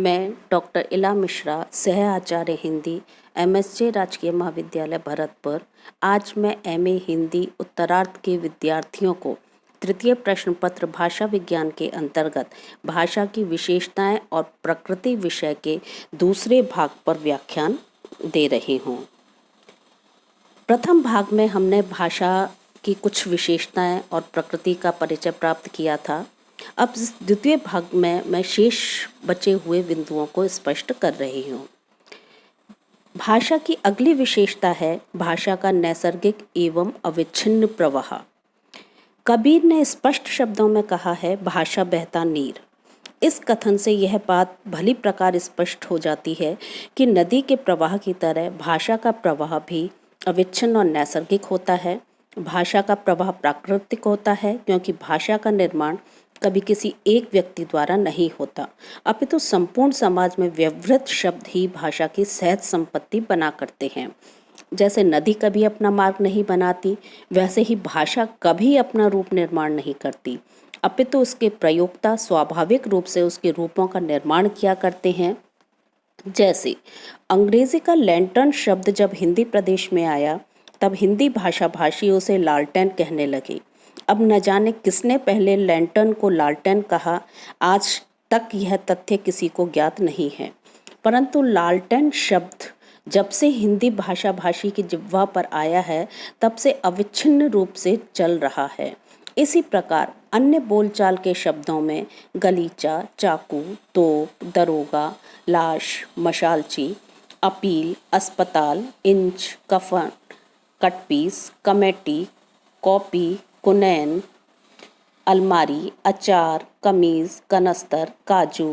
मैं डॉक्टर इला मिश्रा, सह आचार्य हिंदी, MSJ राजकीय महाविद्यालय भरतपुर। आज मैं MA हिंदी उत्तरार्ध के विद्यार्थियों को तृतीय प्रश्न पत्र भाषा विज्ञान के अंतर्गत भाषा की विशेषताएं और प्रकृति विषय के दूसरे भाग पर व्याख्यान दे रही हूँ। प्रथम भाग में हमने भाषा की कुछ विशेषताएं और प्रकृति का परिचय प्राप्त किया था। अब इस द्वितीय भाग में मैं शेष बचे हुए बिंदुओं को स्पष्ट कर रही हूँ। भाषा की अगली विशेषता है भाषा का नैसर्गिक एवं अविच्छिन्न प्रवाह। कबीर ने स्पष्ट शब्दों में कहा है, भाषा बहता नीर। इस कथन से यह बात भली प्रकार स्पष्ट हो जाती है कि नदी के प्रवाह की तरह भाषा का प्रवाह भी अविच्छिन्न और नैसर्गिक होता है। भाषा का प्रवाह प्राकृतिक होता है क्योंकि भाषा का निर्माण कभी किसी एक व्यक्ति द्वारा नहीं होता, अपितु संपूर्ण समाज में व्यवहृत शब्द ही भाषा की सहज संपत्ति बना करते हैं। जैसे नदी कभी अपना मार्ग नहीं बनाती, वैसे ही भाषा कभी अपना रूप निर्माण नहीं करती, अपितु उसके प्रयोक्ता स्वाभाविक रूप से उसके रूपों का निर्माण किया करते हैं। जैसे अंग्रेजी का लैंटर्न शब्द जब हिंदी प्रदेश में आया, तब हिंदी भाषा भाषी उसे लालटेन कहने लगे। अब न जाने किसने पहले लैंटर्न को लालटेन कहा, आज तक यह तथ्य किसी को ज्ञात नहीं है। परंतु लालटेन शब्द जब से हिंदी भाषा भाषी की जिह्वा पर आया है, तब से अविच्छिन्न रूप से चल रहा है। इसी प्रकार अन्य बोलचाल के शब्दों में गलीचा, चाकू, तोप, दरोगा, लाश, मशालची, अपील, अस्पताल, इंच, कफन, कटपीस, कमेटी, कॉपी, कुनैन, अलमारी, अचार, कमीज, कनस्तर, काजू,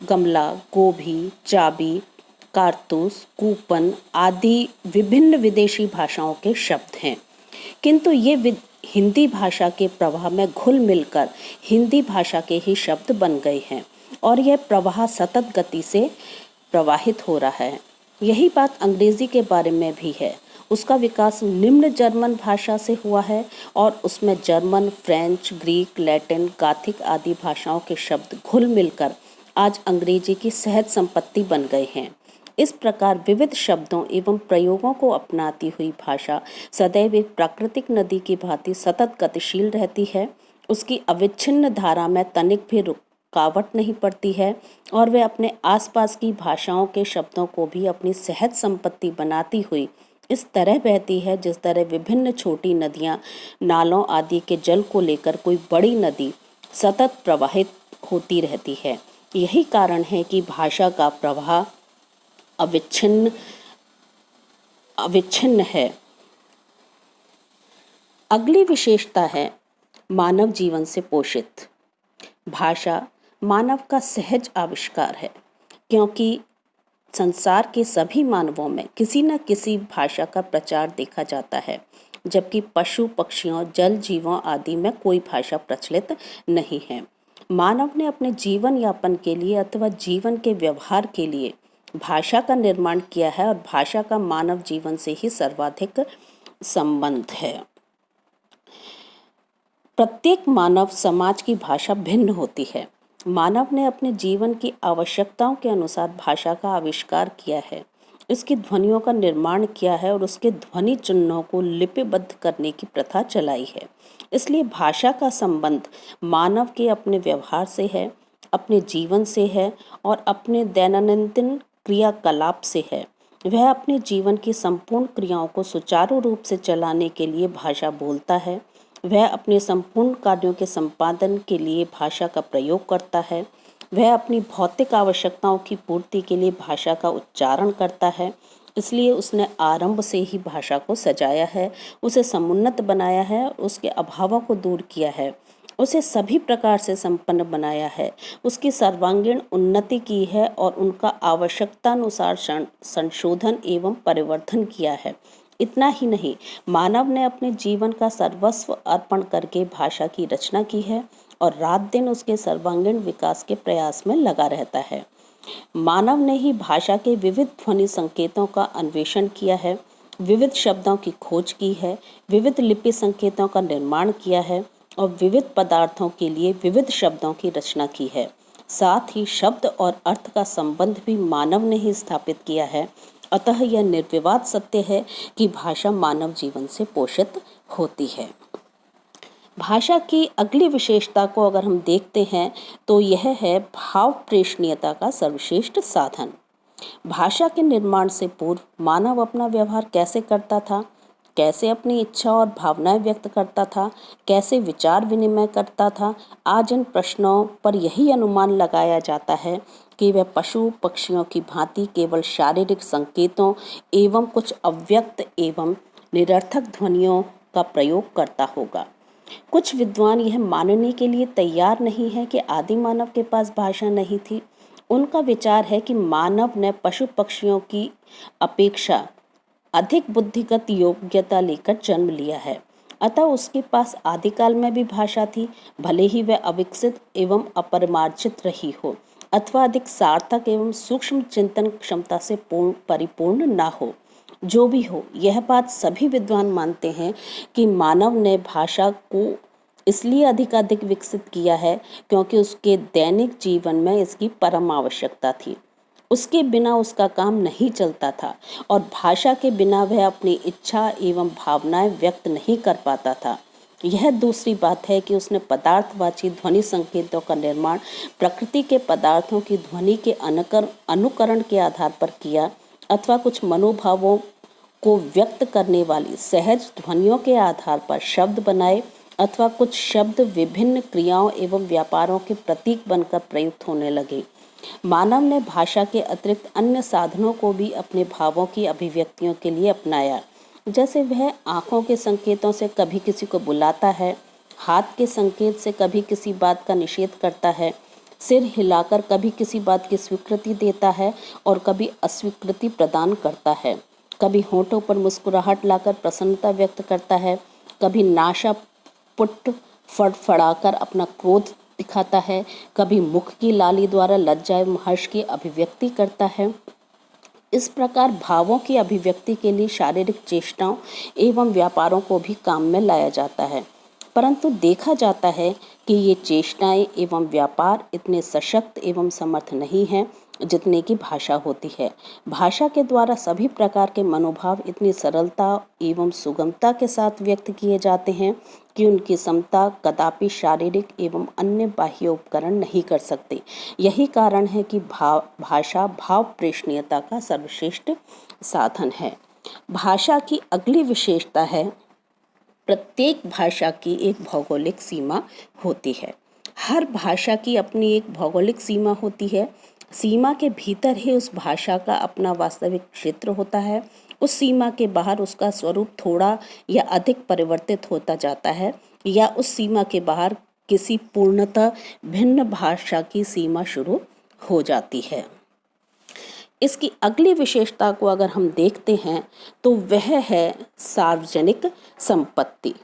गमला, गोभी, चाबी, कारतूस, कूपन आदि विभिन्न विदेशी भाषाओं के शब्द हैं, किंतु ये हिंदी भाषा के प्रवाह में घुल मिलकर हिंदी भाषा के ही शब्द बन गए हैं और यह प्रवाह सतत गति से प्रवाहित हो रहा है। यही बात अंग्रेजी के बारे में भी है। उसका विकास निम्न जर्मन भाषा से हुआ है और उसमें German, French, Greek, Latin, Gothic आदि भाषाओं के शब्द घुल मिलकर आज अंग्रेजी की सहज संपत्ति बन गए हैं। इस प्रकार विविध शब्दों एवं प्रयोगों को अपनाती हुई भाषा सदैव एक प्राकृतिक नदी की भांति सतत गतिशील रहती है। उसकी अविच्छिन्न धारा में तनिक भी रुकावट नहीं पड़ती है और वह अपने आसपास की भाषाओं के शब्दों को भी अपनी सहज संपत्ति बनाती हुई इस तरह बहती है जिस तरह विभिन्न छोटी नदियाँ, नालों आदि के जल को लेकर कोई बड़ी नदी सतत प्रवाहित होती रहती है। यही कारण है कि भाषा का प्रवाह अविच्छिन्न है। अगली विशेषता है मानव जीवन से पोषित। भाषा मानव का सहज आविष्कार है, क्योंकि संसार के सभी मानवों में किसी न किसी भाषा का प्रचार देखा जाता है, जबकि पशु पक्षियों, जल जीवों आदि में कोई भाषा प्रचलित नहीं है। मानव ने अपने जीवन यापन के लिए अथवा जीवन के व्यवहार के लिए भाषा का निर्माण किया है और भाषा का मानव जीवन से ही सर्वाधिक संबंध है। प्रत्येक मानव समाज की भाषा भिन्न होती है। मानव ने अपने जीवन की आवश्यकताओं के अनुसार भाषा का आविष्कार किया है, इसकी ध्वनियों का निर्माण किया है और उसके ध्वनि चिन्हों को लिपिबद्ध करने की प्रथा चलाई है। इसलिए भाषा का संबंध मानव के अपने व्यवहार से है, अपने जीवन से है और अपने दैनंदिन क्रियाकलाप से है। वह अपने जीवन की संपूर्ण क्रियाओं को सुचारू रूप से चलाने के लिए भाषा बोलता है। वह अपने संपूर्ण कार्यों के संपादन के लिए भाषा का प्रयोग करता है। वह अपनी भौतिक आवश्यकताओं की पूर्ति के लिए भाषा का उच्चारण करता है। इसलिए उसने आरंभ से ही भाषा को सजाया है, उसे समुन्नत बनाया है, उसके अभावों को दूर किया है, उसे सभी प्रकार से संपन्न बनाया है, उसकी सर्वांगीण उन्नति की है और उनका आवश्यकतानुसार संशोधन एवं परिवर्तन किया है। इतना ही नहीं, मानव ने अपने जीवन का सर्वस्व अर्पण करके भाषा की रचना की है और रात दिन उसके सर्वांगीण विकास के प्रयास में लगा रहता है। मानव ने ही भाषा के विविध ध्वनि संकेतों का अन्वेषण किया है, विविध शब्दों की खोज की है, विविध लिपि संकेतों का निर्माण किया है और विविध पदार्थों के लिए विविध शब्दों की रचना की है। साथ ही शब्द और अर्थ का संबंध भी मानव ने ही स्थापित किया है। अतः यह निर्विवाद सत्य है कि भाषा मानव जीवन से पोषित होती है। भाषा की अगली विशेषता को अगर हम देखते हैं तो यह है भाव प्रेषणीयता का सर्वश्रेष्ठ साधन। भाषा के निर्माण से पूर्व मानव अपना व्यवहार कैसे करता था, कैसे अपनी इच्छा और भावनाएं व्यक्त करता था, कैसे विचार विनिमय करता था, आज इन प्रश्नों पर यही अनुमान लगाया जाता है कि वह पशु पक्षियों की भांति केवल शारीरिक संकेतों एवं कुछ अव्यक्त एवं निरर्थक ध्वनियों का प्रयोग करता होगा। कुछ विद्वान यह मानने के लिए तैयार नहीं है कि आदि मानव के पास भाषा नहीं थी। उनका विचार है कि मानव ने पशु पक्षियों की अपेक्षा अधिक बुद्धिगत योग्यता लेकर जन्म लिया है, अतः उसके पास आदिकाल में भी भाषा थी, भले ही वह अविकसित एवं अपरिमार्जित रही हो अथवा अधिक सार्थक एवं सूक्ष्म चिंतन क्षमता से परिपूर्ण ना हो। जो भी हो, यह बात सभी विद्वान मानते हैं कि मानव ने भाषा को इसलिए अधिकाधिक विकसित किया है क्योंकि उसके दैनिक जीवन में इसकी परम आवश्यकता थी। उसके बिना उसका काम नहीं चलता था और भाषा के बिना वह अपनी इच्छा एवं भावनाएं व्यक्त नहीं कर पाता था। यह दूसरी बात है कि उसने पदार्थवाची ध्वनि संकेतों का निर्माण प्रकृति के पदार्थों की ध्वनि के अनुकरण के आधार पर किया अथवा कुछ मनोभावों को व्यक्त करने वाली सहज ध्वनियों के आधार पर शब्द बनाए अथवा कुछ शब्द विभिन्न क्रियाओं एवं व्यापारों के प्रतीक बनकर प्रयुक्त होने लगे। मानव ने भाषा के अतिरिक्त अन्य साधनों को भी अपने भावों की अभिव्यक्तियों के लिए अपनाया। जैसे वह आंखों के संकेतों से कभी किसी को बुलाता है, हाथ के संकेत से कभी किसी बात का निषेध करता है, सिर हिलाकर कभी किसी बात की स्वीकृति देता है और कभी अस्वीकृति प्रदान करता है, कभी होठों पर मुस्कुराहट लाकर प्रसन्नता व्यक्त करता है, कभी नासापुट फड़फड़ाकर अपना क्रोध दिखाता है, कभी मुख की लाली द्वारा लज्जा एवं हर्ष की अभिव्यक्ति करता है। इस प्रकार भावों की अभिव्यक्ति के लिए शारीरिक चेष्टाओं एवं व्यापारों को भी काम में लाया जाता है, परंतु देखा जाता है कि ये चेष्टाएं एवं व्यापार इतने सशक्त एवं समर्थ नहीं हैं जितने की भाषा होती है। भाषा के द्वारा सभी प्रकार के मनोभाव इतनी सरलता एवं सुगमता के साथ व्यक्त किए जाते हैं कि उनकी समता कदापि शारीरिक एवं अन्य बाह्य उपकरण नहीं कर सकते। यही कारण है कि भाषा भाव प्रेषणीयता का सर्वश्रेष्ठ साधन है। भाषा की अगली विशेषता है प्रत्येक भाषा की एक भौगोलिक सीमा होती है। हर भाषा की अपनी एक भौगोलिक सीमा होती है। सीमा के भीतर ही उस भाषा का अपना वास्तविक क्षेत्र होता है। उस सीमा के बाहर उसका स्वरूप थोड़ा या अधिक परिवर्तित होता जाता है या उस सीमा के बाहर किसी पूर्णतः भिन्न भाषा की सीमा शुरू हो जाती है। इसकी अगली विशेषता को अगर हम देखते हैं तो वह है सार्वजनिक संपत्ति।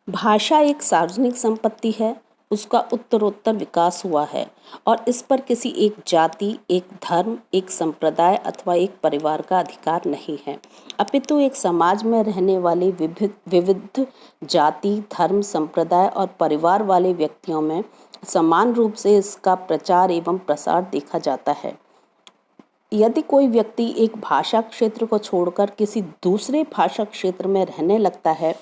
भाषा एक सार्वजनिक संपत्ति है, उसका उत्तरोत्तर विकास हुआ है और इस पर किसी एक जाति, एक धर्म, एक संप्रदाय अथवा एक परिवार का अधिकार नहीं है, अपितु एक समाज में रहने वाले विविध जाति, धर्म, संप्रदाय और परिवार वाले व्यक्तियों में समान रूप से इसका प्रचार एवं प्रसार देखा जाता है। यदि कोई व्यक्ति एक भाषा क्षेत्र को छोड़कर किसी दूसरे भाषा क्षेत्र में रहने लगता है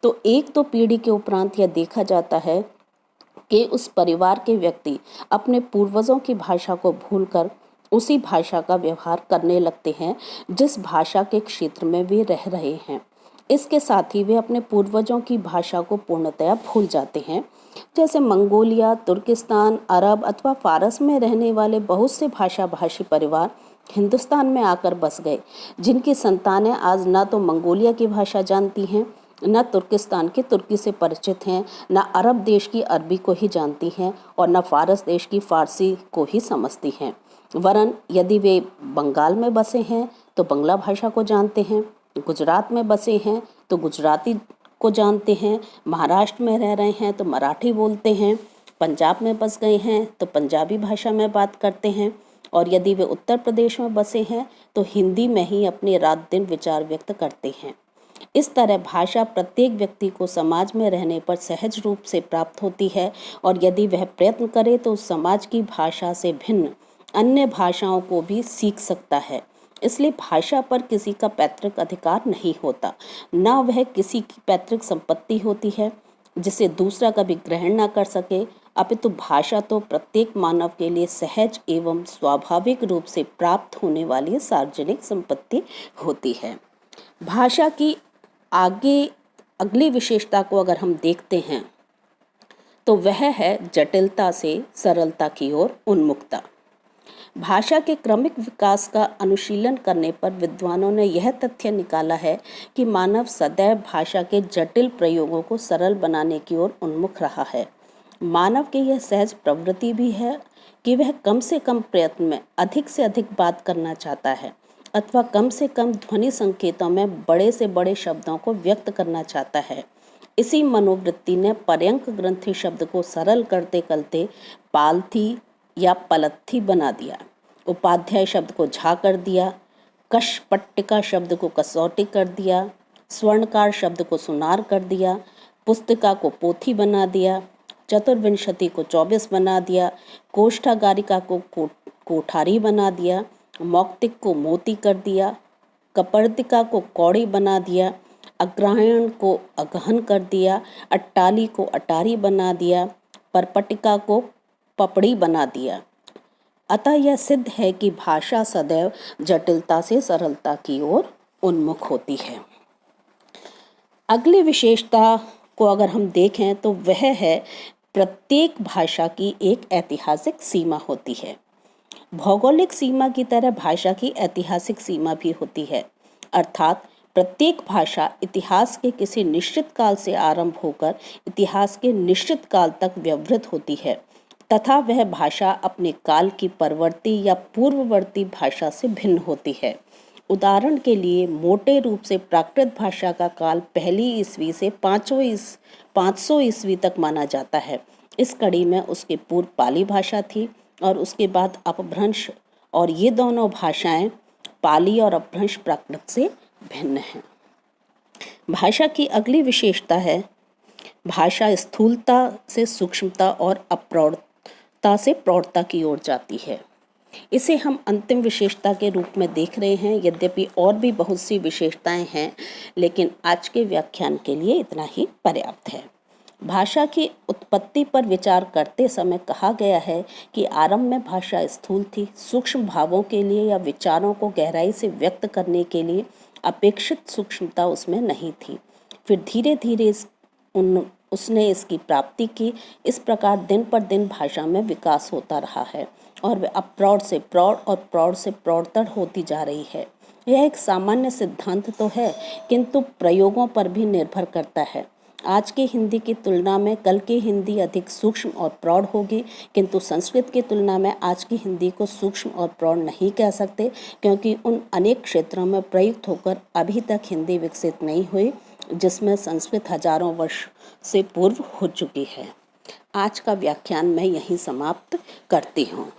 तो एक दो पीढ़ी के उपरांत यह देखा जाता है कि उस परिवार के व्यक्ति अपने पूर्वजों की भाषा को भूलकर उसी भाषा का व्यवहार करने लगते हैं जिस भाषा के क्षेत्र में वे रह रहे हैं। इसके साथ ही वे अपने पूर्वजों की भाषा को पूर्णतया भूल जाते हैं। जैसे मंगोलिया, तुर्किस्तान, अरब अथवा फारस में रहने वाले बहुत से भाषा भाषी परिवार हिंदुस्तान में आकर बस गए, जिनकी संतानें आज न तो मंगोलिया की भाषा जानती हैं, न तुर्किस्तान की तुर्की से परिचित हैं, न अरब देश की अरबी को ही जानती हैं और न फारस देश की फारसी को ही समझती हैं। वरन यदि वे बंगाल में बसे हैं तो बंगला भाषा को जानते हैं, गुजरात में बसे हैं तो गुजराती को जानते हैं, महाराष्ट्र में रह रहे हैं तो मराठी बोलते हैं, पंजाब में बस गए हैं तो पंजाबी भाषा में बात करते हैं और यदि वे उत्तर प्रदेश में बसे हैं तो हिंदी में ही अपने रात दिन विचार व्यक्त करते हैं। इस तरह भाषा प्रत्येक व्यक्ति को समाज में रहने पर सहज रूप से प्राप्त होती है और यदि वह प्रयत्न करे तो उस समाज की भाषा से भिन्न अन्य भाषाओं को भी सीख सकता है। इसलिए भाषा पर किसी का पैतृक अधिकार नहीं होता, न वह किसी की पैतृक संपत्ति होती है जिसे दूसरा कभी ग्रहण न कर सके, अपितु भाषा तो प्रत्येक मानव के लिए सहज एवं स्वाभाविक रूप से प्राप्त होने वाली सार्वजनिक संपत्ति होती है। भाषा की अगली विशेषता को अगर हम देखते हैं तो वह है जटिलता से सरलता की ओर उन्मुखता। भाषा के क्रमिक विकास का अनुशीलन करने पर विद्वानों ने यह तथ्य निकाला है कि मानव सदैव भाषा के जटिल प्रयोगों को सरल बनाने की ओर उन्मुख रहा है। मानव की यह सहज प्रवृत्ति भी है कि वह कम से कम प्रयत्न में अधिक से अधिक बात करना चाहता है अथवा कम से कम ध्वनि संकेतों में बड़े से बड़े शब्दों को व्यक्त करना चाहता है। इसी मनोवृत्ति ने पर्यंक ग्रंथि शब्द को सरल करते करते पालथी या पलत्थी बना दिया, उपाध्याय शब्द को झा कर दिया, कशपट्टिका शब्द को कसौटी कर दिया, स्वर्णकार शब्द को सुनार कर दिया, पुस्तिका को पोथी बना दिया, चतुर्विंशति को 24 बना दिया, कोष्ठागारिका को कोठारी बना दिया, मौक्तिक को मोती कर दिया, कपर्दिका को कौड़ी बना दिया, अग्रहायण को अगहन कर दिया, अट्टाली को अटारी बना दिया, परपटिका को पपड़ी बना दिया। अतः यह सिद्ध है कि भाषा सदैव जटिलता से सरलता की ओर उन्मुख होती है। अगली विशेषता को अगर हम देखें तो वह है प्रत्येक भाषा की एक ऐतिहासिक सीमा होती है। भौगोलिक सीमा की तरह भाषा की ऐतिहासिक सीमा भी होती है, अर्थात प्रत्येक भाषा इतिहास के किसी निश्चित काल से आरंभ होकर इतिहास के निश्चित काल तक व्यवहृत होती है तथा वह भाषा अपने काल की परवर्ती या पूर्ववर्ती भाषा से भिन्न होती है। उदाहरण के लिए मोटे रूप से प्राकृत भाषा का काल पहली ईस्वी से 500 ईस्वी तक माना जाता है। इस कड़ी में उसके पूर्व पाली भाषा थी और उसके बाद अपभ्रंश, और ये दोनों भाषाएं पाली और अपभ्रंश प्राकृत से भिन्न हैं। भाषा की अगली विशेषता है भाषा स्थूलता से सूक्ष्मता और अप्रौढ़ता से प्रौढ़ता की ओर जाती है। इसे हम अंतिम विशेषता के रूप में देख रहे हैं, यद्यपि और भी बहुत सी विशेषताएं हैं, लेकिन आज के व्याख्यान के लिए इतना ही पर्याप्त है। भाषा की उत्पत्ति पर विचार करते समय कहा गया है कि आरंभ में भाषा स्थूल थी, सूक्ष्म भावों के लिए या विचारों को गहराई से व्यक्त करने के लिए अपेक्षित सूक्ष्मता उसमें नहीं थी। फिर धीरे धीरे उसने इसकी प्राप्ति की। इस प्रकार दिन पर दिन भाषा में विकास होता रहा है और वह अब प्रौढ़ से प्रौढ़ और प्रौढ़ से प्रौढ़तर होती जा रही है। यह एक सामान्य सिद्धांत तो है, किंतु प्रयोगों पर भी निर्भर करता है। आज की हिंदी की तुलना में कल की हिंदी अधिक सूक्ष्म और प्रौढ़ होगी, किंतु संस्कृत की तुलना में आज की हिंदी को सूक्ष्म और प्रौढ़ नहीं कह सकते, क्योंकि उन अनेक क्षेत्रों में प्रयुक्त होकर अभी तक हिंदी विकसित नहीं हुई जिसमें संस्कृत हजारों वर्ष से पूर्व हो चुकी है। आज का व्याख्यान मैं यहीं समाप्त करती हूँ।